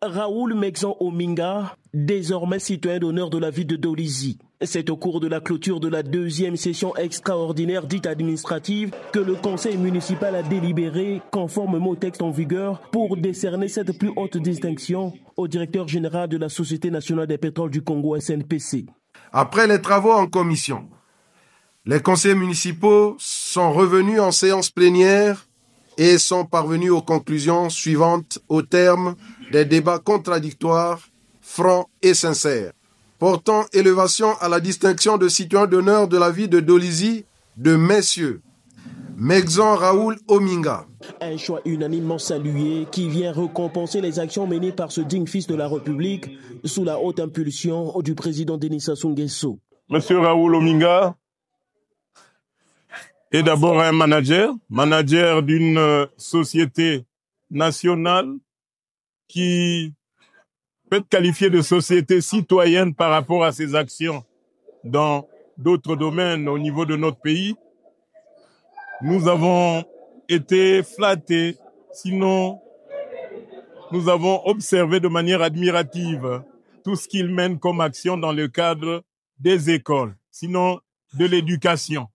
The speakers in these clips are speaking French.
Raoul Mexan Ominga, désormais citoyen d'honneur de la ville de Dolisie. C'est au cours de la clôture de la deuxième session extraordinaire dite administrative que le conseil municipal a délibéré, conformément au texte en vigueur, pour décerner cette plus haute distinction au directeur général de la Société nationale des pétroles du Congo, SNPC. Après les travaux en commission, les conseillers municipaux sont revenus en séance plénière et sont parvenus aux conclusions suivantes au terme des débats contradictoires, francs et sincères, portant élévation à la distinction de citoyen d'honneur de la ville de Dolisie de messieurs Mexan Raoul Ominga. Un choix unanimement salué qui vient récompenser les actions menées par ce digne fils de la République sous la haute impulsion du président Denis Sassou Nguesso. Monsieur Raoul Ominga est d'abord un manager d'une société nationale qui peut être qualifiée de société citoyenne par rapport à ses actions dans d'autres domaines au niveau de notre pays. Nous avons été flattés, sinon nous avons observé de manière admirative tout ce qu'il mène comme action dans le cadre des écoles, sinon de l'éducation.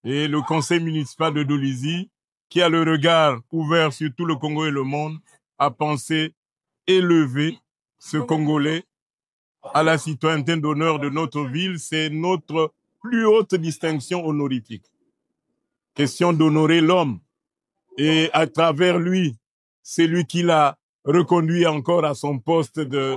Et le conseil municipal de Dolisie, qui a le regard ouvert sur tout le Congo et le monde, a pensé élever ce Congolais à la citoyenneté d'honneur de notre ville. C'est notre plus haute distinction honorifique. Question d'honorer l'homme. Et à travers lui, c'est lui qui l'a reconduit encore à son poste de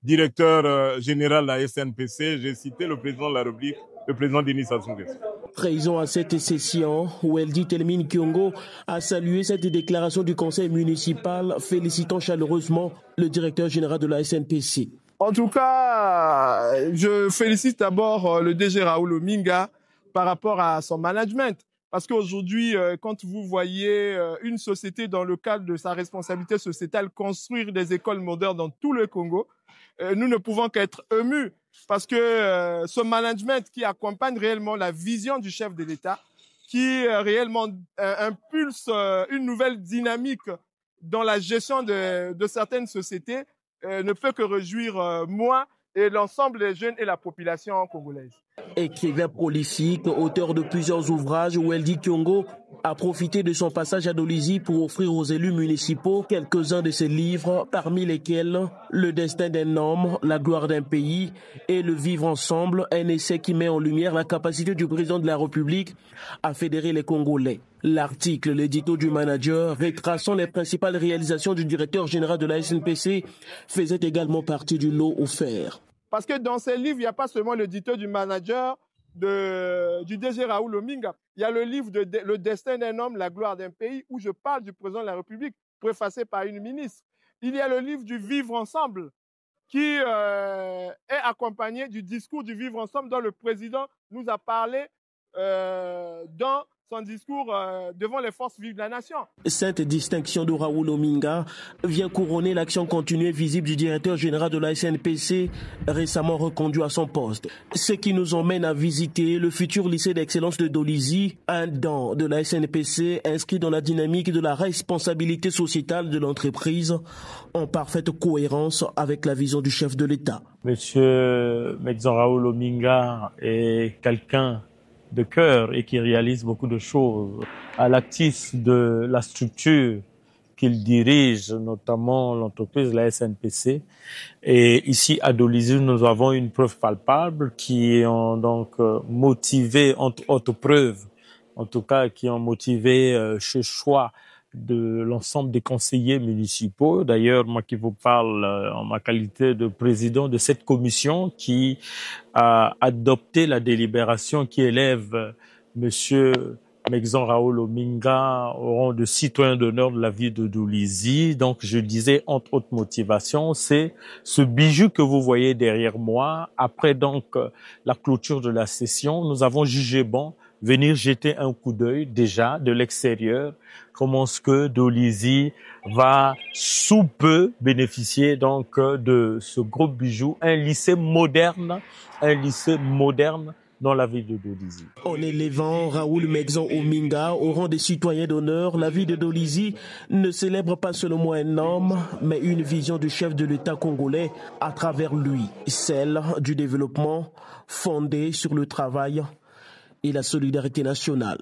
directeur général de la SNPC. J'ai cité le président de la République, le président Denis Sassou Nguesso. Présent à cette session, Weldy Telmin Kiongo a salué cette déclaration du conseil municipal, félicitant chaleureusement le directeur général de la SNPC. En tout cas, je félicite d'abord le DG Raoul Ominga par rapport à son management. Parce qu'aujourd'hui, quand vous voyez une société dans le cadre de sa responsabilité sociétale construire des écoles modernes dans tout le Congo, nous ne pouvons qu'être émus. Parce que ce management qui accompagne réellement la vision du chef de l'État, qui réellement impulse une nouvelle dynamique dans la gestion de certaines sociétés, ne peut que réjouir moi et l'ensemble des jeunes et la population congolaise. Écrivain prolifique, auteur de plusieurs ouvrages, Weldy Kiongo a profité de son passage à Dolisie pour offrir aux élus municipaux quelques-uns de ses livres, parmi lesquels Le destin d'un homme, La gloire d'un pays et Le vivre ensemble, un essai qui met en lumière la capacité du président de la République à fédérer les Congolais. L'article, l'édito du manager, retraçant les principales réalisations du directeur général de la SNPC, faisait également partie du lot offert. Parce que dans ces livres, il n'y a pas seulement l'édito du manager du DG Raoul Ominga. Il y a le livre Le destin d'un homme, la gloire d'un pays, où je parle du président de la République, préfacé par une ministre. Il y a le livre du vivre ensemble, qui est accompagné du discours du vivre ensemble dont le président nous a parlé dans son discours devant les forces vives de la nation. Cette distinction de Raoul Ominga vient couronner l'action continue visible du directeur général de la SNPC, récemment reconduit à son poste. Ce qui nous emmène à visiter le futur lycée d'excellence de Dolisie, un don de la SNPC inscrit dans la dynamique de la responsabilité sociétale de l'entreprise, en parfaite cohérence avec la vision du chef de l'État. Monsieur Mexan Raoul Ominga est quelqu'un de cœur et qui réalise beaucoup de choses à l'actif de la structure qu'il dirige, notamment l'entreprise, la SNPC. Et ici, à Dolisie, nous avons une preuve palpable qui ont donc motivé, entre autres preuves, en tout cas, qui ont motivé ce choix de l'ensemble des conseillers municipaux. D'ailleurs, moi qui vous parle en ma qualité de président de cette commission qui a adopté la délibération qui élève Monsieur Mexan Raoul Ominga au rang de citoyen d'honneur de la ville de Dolisie. Donc, je disais, entre autres motivations, c'est ce bijou que vous voyez derrière moi. Après donc la clôture de la session, nous avons jugé bon venir jeter un coup d'œil déjà de l'extérieur, comment est-ce que Dolisie va sous peu bénéficier donc de ce gros bijou, un lycée moderne dans la vie de Dolizy. En élevant Raoul Mexon Ominga au rang des citoyens d'honneur, la vie de Dolizy ne célèbre pas seulement un homme, mais une vision du chef de l'État congolais à travers lui, celle du développement fondée sur le travail et la solidarité nationale.